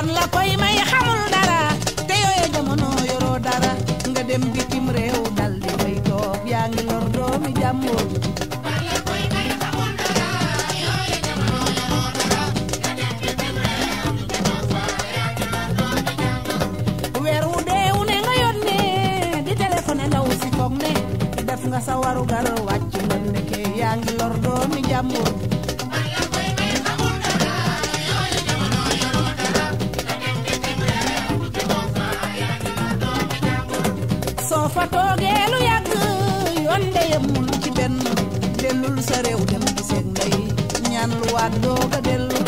ban la koy may xamul dara te yooye jamono yoroo dara nga dem bitim réew dal di fay toog yaa ngi lor doomi jàmbur nga sa waru gar wàcc nga nekke yaa ngi lor doomi jàmbur soo fa toogee lu yàgg yoon de yemul ci benn dellul sa réew dem giseeg ndey ñaan lu waat dooga dellu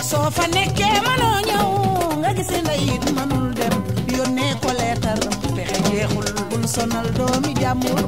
soo fa nekkee mënoo ñëw nga gisi ndey it mënul dem yónnee ko leetar pexe jeexul bul sonal doomi jàmbur